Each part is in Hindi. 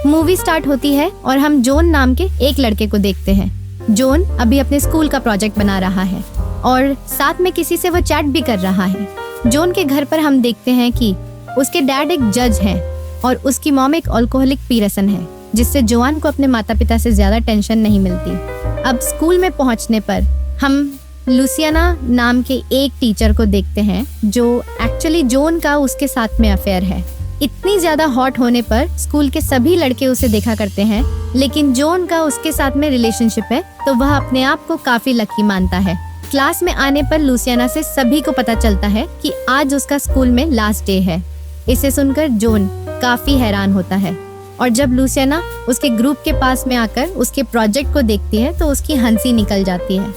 मूवी स्टार्ट होती है और हम जॉन नाम के एक लड़के को देखते हैं। जॉन अभी अपने स्कूल का प्रोजेक्ट बना रहा है और साथ में किसी से वो चैट भी कर रहा है। जॉन के घर पर हम देखते हैं कि उसके डैड एक जज हैं और उसकी मॉम एक अल्कोहलिक पीरसन है, जिससे जॉन को अपने माता पिता से ज्यादा टेंशन नहीं मिलती। अब स्कूल में पहुंचने पर हम लुसियाना नाम के एक टीचर को देखते हैं जो एक्चुअली जॉन का उसके साथ में अफेयर है। इतनी ज्यादा हॉट होने पर स्कूल के सभी लड़के उसे देखा करते हैं, लेकिन जॉन का उसके साथ में रिलेशनशिप है तो वह अपने आप को काफी लकी मानता है। क्लास में आने पर लुसियाना से सभी को पता चलता है कि आज उसका स्कूल में लास्ट डे है। इसे सुनकर जॉन काफी हैरान होता है और जब लुसियाना उसके ग्रुप के पास में आकर उसके प्रोजेक्ट को देखती है तो उसकी हंसी निकल जाती है।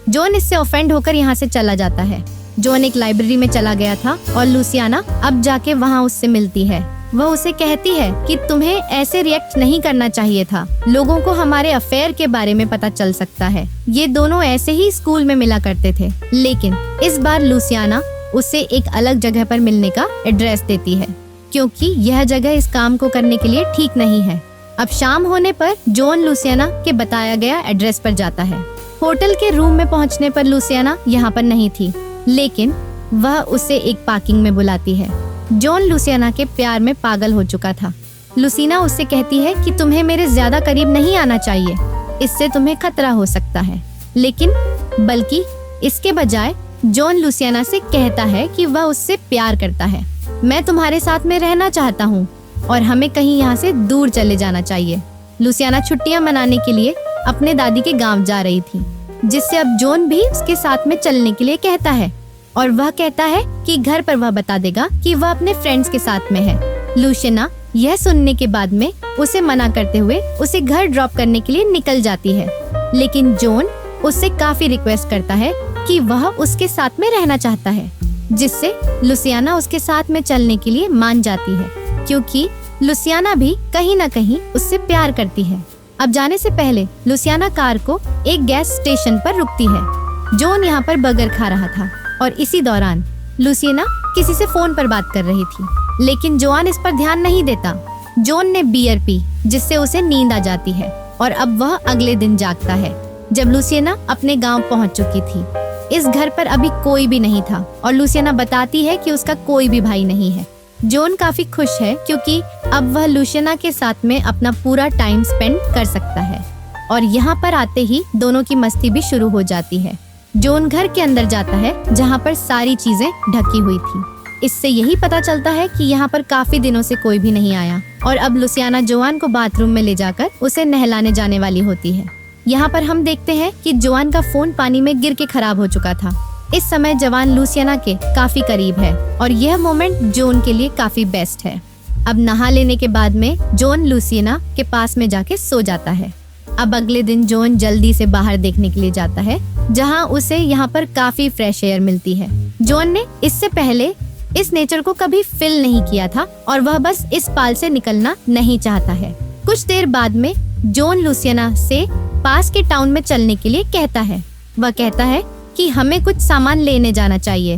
जॉन इससे ऑफेंड होकर यहाँ से चला जाता है। जॉन एक लाइब्रेरी में चला गया था और लुसियाना अब जाके वहाँ उससे मिलती है। वह उसे कहती है कि तुम्हें ऐसे रिएक्ट नहीं करना चाहिए था, लोगों को हमारे अफेयर के बारे में पता चल सकता है। ये दोनों ऐसे ही स्कूल में मिला करते थे। लेकिन इस बार लुसियाना उसे एक अलग जगह पर मिलने का एड्रेस देती है, क्योंकि यह जगह इस काम को करने के लिए ठीक नहीं है। अब शाम होने पर जॉन लुसियाना के बताया गया एड्रेस पर जाता है। होटल के रूम में पहुंचने पर लुसियाना यहाँ पर नहीं थी, लेकिन वह उसे एक पार्किंग में बुलाती है। जॉन लुसियाना के प्यार में पागल हो चुका था। लुसियाना उससे कहती है कि तुम्हें मेरे ज्यादा करीब नहीं आना चाहिए, इससे तुम्हें खतरा हो सकता है। लेकिन बल्कि इसके बजाय जॉन लुसियाना से कहता है कि वह उससे प्यार करता है। मैं तुम्हारे साथ में रहना चाहता हूँ और हमें कहीं यहाँ से दूर चले जाना चाहिए। लुसियाना छुट्टियाँ मनाने के लिए अपने दादी के गांव जा रही थी, जिससे अब जॉन भी उसके साथ में चलने के लिए कहता है और वह कहता है कि घर पर वह बता देगा कि वह अपने फ्रेंड्स के साथ में है। लुसियाना यह सुनने के बाद में उसे मना करते हुए उसे घर ड्रॉप करने के लिए निकल जाती है, लेकिन जॉन उससे काफी रिक्वेस्ट करता है कि वह उसके साथ में रहना चाहता है, जिससे लुसियाना उसके साथ में चलने के लिए मान जाती है, क्योंकि लुसियाना भी कहीं न कहीं उससे प्यार करती है। अब जाने से पहले लुसियाना कार को एक गैस स्टेशन पर रुकती है। जॉन यहाँ पर बर्गर खा रहा था और इसी दौरान लुसियाना किसी से फोन पर बात कर रही थी, लेकिन जॉन इस पर ध्यान नहीं देता। जॉन ने बियर पी, जिससे उसे नींद आ जाती है और अब वह अगले दिन जागता है जब लुसियाना अपने गांव पहुंच चुकी थी। इस घर पर अभी कोई भी नहीं था और लुसियाना बताती है कि उसका कोई भी भाई नहीं है। जॉन काफी खुश है क्योंकि अब वह लुसियाना के साथ में अपना पूरा टाइम स्पेंड कर सकता है और यहाँ पर आते ही दोनों की मस्ती भी शुरू हो जाती है। जॉन घर के अंदर जाता है जहाँ पर सारी चीजें ढकी हुई थी। इससे यही पता चलता है कि यहाँ पर काफी दिनों से कोई भी नहीं आया और अब लुसियाना जॉन को बाथरूम में ले जाकर उसे नहलाने जाने वाली होती है। यहाँ पर हम देखते हैं कि जॉन का फोन पानी में गिर के खराब हो चुका था। इस समय जवान लुसियाना के काफी करीब है और यह मोमेंट जॉन के लिए काफी बेस्ट है। अब नहा लेने के बाद में जॉन लुसियाना के पास में जाके सो जाता है। अब अगले दिन जॉन जल्दी से बाहर देखने के लिए जाता है, जहां उसे यहाँ पर काफी फ्रेश एयर मिलती है। जॉन ने इससे पहले इस नेचर को कभी फील नहीं किया था और वह बस इस पाल से निकलना नहीं चाहता है। कुछ देर बाद में जॉन लुसियाना से पास के टाउन में चलने के लिए कहता है। वह कहता है कि हमें कुछ सामान लेने जाना चाहिए।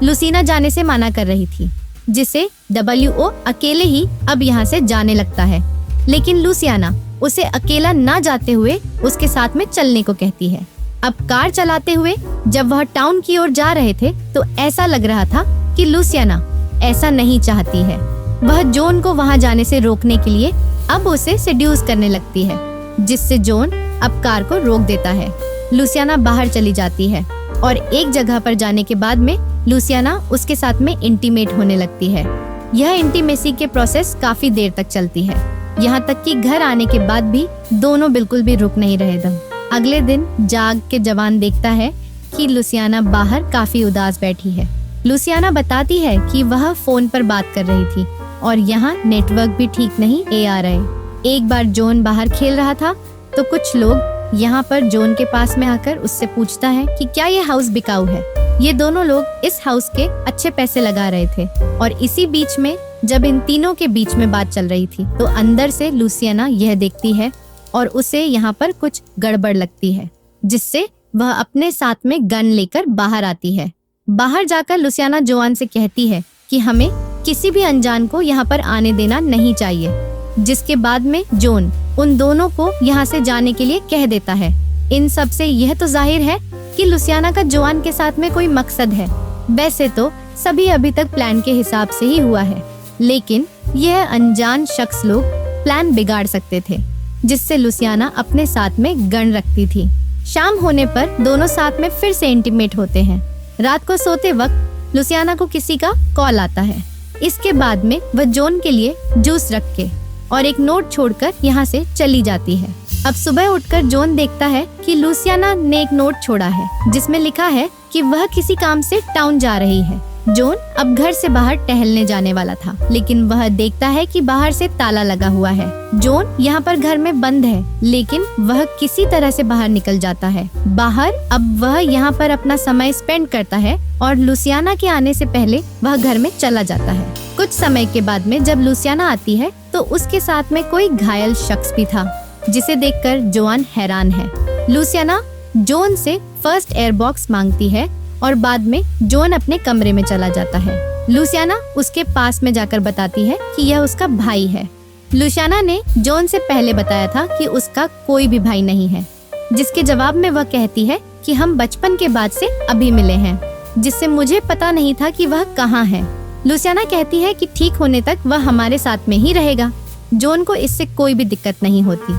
लुसियाना जाने से मना कर रही थी, जिसे WO अकेले ही अब यहाँ से जाने लगता है, लेकिन लुसियाना उसे अकेला ना जाते हुए उसके साथ में चलने को कहती है। अब कार चलाते हुए जब वह टाउन की ओर जा रहे थे तो ऐसा लग रहा था कि लुसियाना ऐसा नहीं चाहती है। वह जॉन को वहां जाने से रोकने के लिए अब उसे सेड्यूस करने लगती है, जिससे जॉन अब कार को रोक देता है। लुसियाना बाहर चली जाती है और एक जगह पर जाने के बाद में लुसियाना उसके साथ में इंटीमेट होने लगती है। यह इंटीमेसी के प्रोसेस काफी देर तक चलती है, यहाँ तक कि घर आने के बाद भी दोनों बिल्कुल भी रुक नहीं रहे दम। अगले दिन जाग के जवान देखता है कि लुसियाना बाहर काफी उदास बैठी है। लुसियाना बताती है कि वह फोन पर बात कर रही थी और यहाँ नेटवर्क भी ठीक नहीं आ रहे। एक बार जॉन बाहर खेल रहा था तो कुछ लोग यहाँ पर जॉन के पास में आकर उससे पूछता है कि क्या ये हाउस बिकाऊ है। ये दोनों लोग इस हाउस के अच्छे पैसे लगा रहे थे और इसी बीच में जब इन तीनों के बीच में बात चल रही थी तो अंदर से लुसियाना यह देखती है और उसे यहाँ पर कुछ गड़बड़ लगती है, जिससे वह अपने साथ में गन लेकर बाहर आती है। बाहर जाकर लुसियाना जॉन से कहती है कि हमें किसी भी अनजान को यहाँ पर आने देना नहीं चाहिए। जिसके बाद में जॉन उन दोनों को यहाँ से जाने के लिए कह देता है। इन सब से यह तो जाहिर है कि लुसियाना का जोआन के साथ में कोई मकसद है। वैसे तो सभी अभी तक प्लान के हिसाब से ही हुआ है, लेकिन यह अनजान शख्स लोग प्लान बिगाड़ सकते थे, जिससे लुसियाना अपने साथ में गन रखती थी। शाम होने पर दोनों साथ में फिर से इंटीमेट होते हैं। रात को सोते वक्त लुसियाना को किसी का कॉल आता है। इसके बाद में वह जॉन के लिए जूस रख के और एक नोट छोड़कर यहाँ से चली जाती है। अब सुबह उठकर जॉन देखता है कि लुसियाना ने एक नोट छोड़ा है जिसमें लिखा है कि वह किसी काम से टाउन जा रही है। जॉन अब घर से बाहर टहलने जाने वाला था, लेकिन वह देखता है कि बाहर से ताला लगा हुआ है। जॉन यहाँ पर घर में बंद है, लेकिन वह किसी तरह से बाहर निकल जाता है। बाहर अब वह यहाँ पर अपना समय स्पेंड करता है और लुसियाना के आने से पहले वह घर में चला जाता है। कुछ समय के बाद में जब लुसियाना आती है तो उसके साथ में कोई घायल शख्स भी था, जिसे देखकर जोआन हैरान है। लुसियाना जॉन से फर्स्ट एयर बॉक्स मांगती है और बाद में जॉन अपने कमरे में चला जाता है। लुसियाना उसके पास में जाकर बताती है कि यह उसका भाई है। लुसियाना ने जॉन से पहले बताया था कि उसका कोई भी भाई नहीं है, जिसके जवाब में वह कहती है कि हम बचपन के बाद से अभी मिले हैं, जिससे मुझे पता नहीं था कि वह कहाँ है। लुसियाना कहती है कि ठीक होने तक वह हमारे साथ में ही रहेगा। जॉन को इससे कोई भी दिक्कत नहीं होती।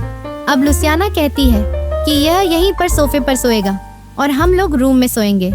अब लुसियाना कहती है कि यह यहीं पर सोफे पर सोएगा और हम लोग रूम में सोएंगे।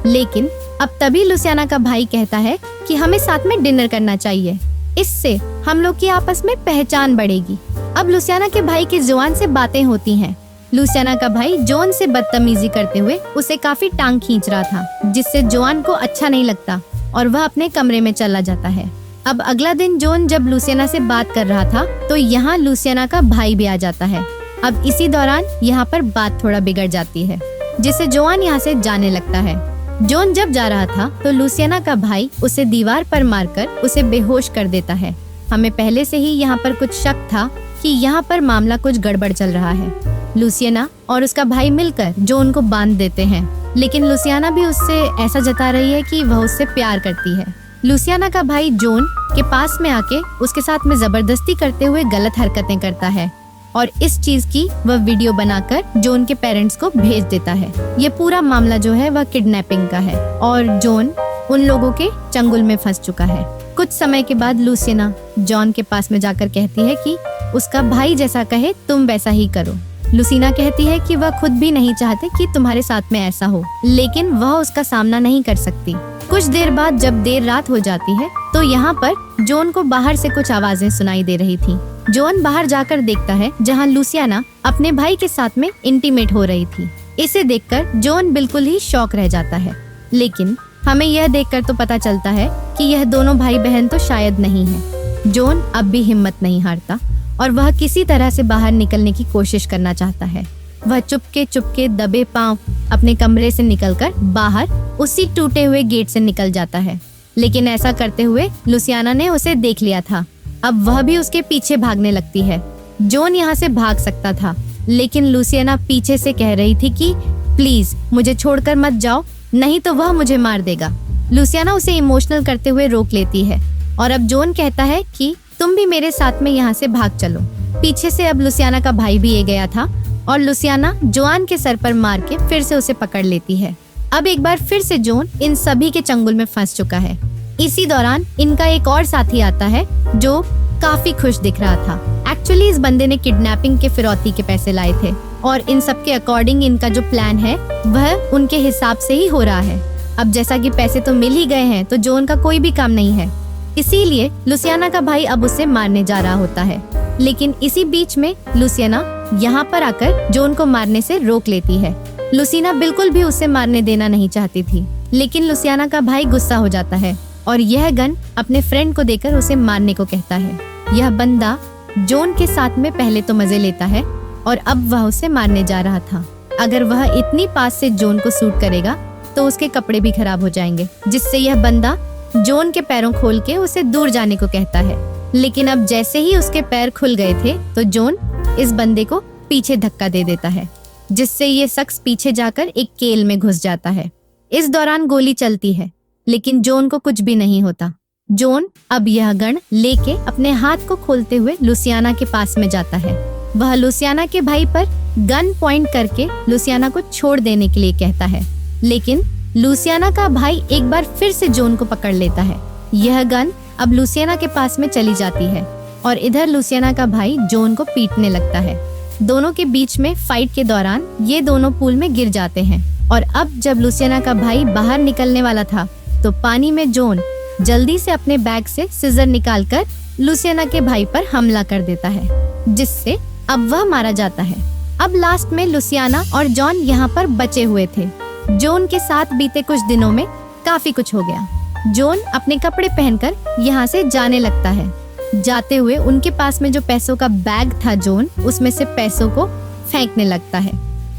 लेकिन अब तभी लुसियाना का भाई कहता है कि हमें साथ में डिनर करना चाहिए, इससे हम लोग की आपस में पहचान बढ़ेगी। अब लुसियाना के भाई के जोआन से बातें होती हैं। लुसियाना का भाई जॉन से बदतमीजी करते हुए उसे काफी टांग खींच रहा था, जिससे जॉन को अच्छा नहीं लगता और वह अपने कमरे में चला जाता है। अब अगला दिन जॉन जब लुसियाना से बात कर रहा था तो यहाँ लुसियाना का भाई भी आ जाता है। अब इसी दौरान यहाँ पर बात थोड़ा बिगड़ जाती है, जिससे जोआन यहाँ से जाने लगता है। जॉन जब जा रहा था तो लुसियाना का भाई उसे दीवार पर मारकर उसे बेहोश कर देता है। हमें पहले से ही यहाँ पर कुछ शक था कि यहाँ पर मामला कुछ गड़बड़ चल रहा है। लुसियाना और उसका भाई मिलकर जॉन को बांध देते हैं, लेकिन लुसियाना भी उससे ऐसा जता रही है कि वह उससे प्यार करती है। लुसियाना का भाई जॉन के पास में आके उसके साथ में जबरदस्ती करते हुए गलत हरकतें करता है और इस चीज की वह वीडियो बनाकर जॉन के पेरेंट्स को भेज देता है। ये पूरा मामला जो है वह किडनैपिंग का है और जॉन उन लोगों के चंगुल में फंस चुका है। कुछ समय के बाद लुसियाना जॉन के पास में जाकर कहती है कि उसका भाई जैसा कहे तुम वैसा ही करो। लुसियाना कहती है कि वह खुद भी नहीं चाहते कि तुम्हारे साथ में ऐसा हो, लेकिन वह उसका सामना नहीं कर सकती। कुछ देर बाद जब देर रात हो जाती है तो यहाँ पर जॉन को बाहर से कुछ आवाजें सुनाई दे रही थी। जॉन बाहर जाकर देखता है जहाँ लुसियाना अपने भाई के साथ में इंटीमेट हो रही थी। इसे देखकर जॉन बिल्कुल ही शॉक रह जाता है, लेकिन हमें यह देखकर तो पता चलता है कि यह दोनों भाई बहन तो शायद नहीं है। जॉन अब भी हिम्मत नहीं हारता और वह किसी तरह से बाहर निकलने की कोशिश करना चाहता है। वह चुपके दबे पांव अपने कमरे से निकलकर बाहर उसी टूटे हुए गेट से निकल जाता है, लेकिन ऐसा करते हुए लुसियाना ने उसे देख लिया था। अब वह भी उसके पीछे भागने लगती है। जॉन यहाँ से भाग सकता था, लेकिन लुसियाना पीछे से कह रही थी कि प्लीज मुझे छोड़कर मत जाओ, नहीं तो वह मुझे मार देगा। लुसियाना उसे इमोशनल करते हुए रोक लेती है और अब जॉन कहता है कि तुम भी मेरे साथ में यहाँ से भाग चलो। पीछे से अब लुसियाना का भाई भी आ गया था और लुसियाना जोआन के सर पर मार के फिर से उसे पकड़ लेती है। अब एक बार फिर से जॉन इन सभी के चंगुल में फंस चुका है। इसी दौरान इनका एक और साथी आता है जो काफी खुश दिख रहा था। एक्चुअली इस बंदे ने किडनैपिंग के फिरौती के पैसे लाए थे और इन सब के अकॉर्डिंग इनका जो प्लान है वह उनके हिसाब से ही हो रहा है। अब जैसा कि पैसे तो मिल ही गए हैं तो जॉन का कोई भी काम नहीं है, इसीलिए लुसियाना का भाई अब उसे मारने जा रहा होता है। लेकिन इसी बीच में लुसियाना यहाँ पर आकर जॉन को मारने से रोक लेती है। लुसियाना बिल्कुल भी उसे मारने देना नहीं चाहती थी, लेकिन लुसियाना का भाई गुस्सा हो जाता है और यह गन अपने फ्रेंड को देकर उसे मारने को कहता है। यह बंदा जॉन के साथ में पहले तो मजे लेता है और अब वह उसे मारने जा रहा था। अगर वह इतनी पास से जॉन को शूट करेगा तो उसके कपड़े भी खराब हो जाएंगे, जिससे यह बंदा जॉन के पैरों खोल के उसे दूर जाने को कहता है। लेकिन अब जैसे ही उसके पैर खुल गए थे तो जॉन इस बंदे को पीछे धक्का दे देता है, जिससे ये शख्स पीछे जाकर एक केल में घुस जाता है। इस दौरान गोली चलती है, लेकिन जॉन को कुछ भी नहीं होता। जॉन अब यह गन लेके अपने हाथ को खोलते हुए लुसियाना के पास में जाता है। वह लुसियाना के भाई पर गन पॉइंट करके लुसियाना को छोड़ देने के लिए कहता है, लेकिन लुसियाना का भाई एक बार फिर से जॉन को पकड़ लेता है। यह गन अब लुसियाना के पास में चली जाती है और इधर लुसियाना का भाई जॉन को पीटने लगता है। दोनों के बीच में फाइट के दौरान ये दोनों पूल में गिर जाते हैं और अब जब लुसियाना का भाई बाहर निकलने वाला था तो पानी में जॉन जल्दी से अपने बैग से सिजर निकालकर लुसियाना के भाई पर हमला कर देता है, जिससे अब वह मारा जाता है। अब लास्ट में लुसियाना और जॉन यहाँ पर बचे हुए थे। जॉन के साथ बीते कुछ दिनों में काफी कुछ हो गया। जॉन अपने कपड़े पहनकर यहाँ से जाने लगता है। जाते हुए उनके पास में जो पैसों का बैग था जॉन उसमें से पैसों को फेंकने लगता है।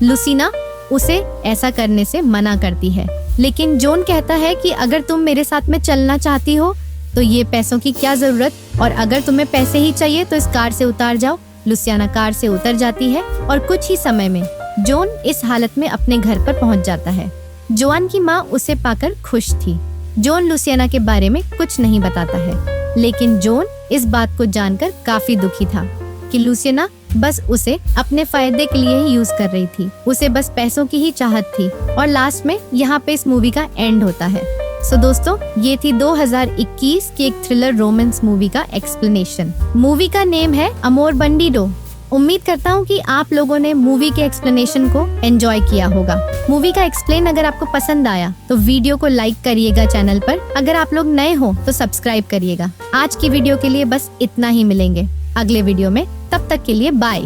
लुसियाना उसे ऐसा करने से मना करती है, लेकिन जॉन कहता है कि अगर तुम मेरे साथ में चलना चाहती हो तो ये पैसों की क्या जरूरत, और अगर तुम्हें पैसे ही चाहिए तो इस कार से उतार जाओ। लुसियाना कार से उतर जाती है और कुछ ही समय में जॉन इस हालत में अपने घर पर पहुंच जाता है। जॉन की माँ उसे पाकर खुश थी। जॉन लुसियाना के बारे में कुछ नहीं बताता है, लेकिन जॉन इस बात को जानकर काफी दुखी था कि लुसियाना बस उसे अपने फायदे के लिए ही यूज कर रही थी। उसे बस पैसों की ही चाहत थी। और लास्ट में यहाँ पे इस मूवी का एंड होता है। सो दोस्तों, ये थी 2021 की एक थ्रिलर रोमांस मूवी का एक्सप्लेनेशन। मूवी का नेम है अमोर बंडिडो। उम्मीद करता हूँ कि आप लोगों ने मूवी के एक्सप्लेनेशन को एंजॉय किया होगा। मूवी का एक्सप्लेन अगर आपको पसंद आया तो वीडियो को लाइक करिएगा। चैनल पर अगर आप लोग नए हो तो सब्सक्राइब करिएगा। आज की वीडियो के लिए बस इतना ही। मिलेंगे अगले वीडियो में, तब तक के लिए बाय।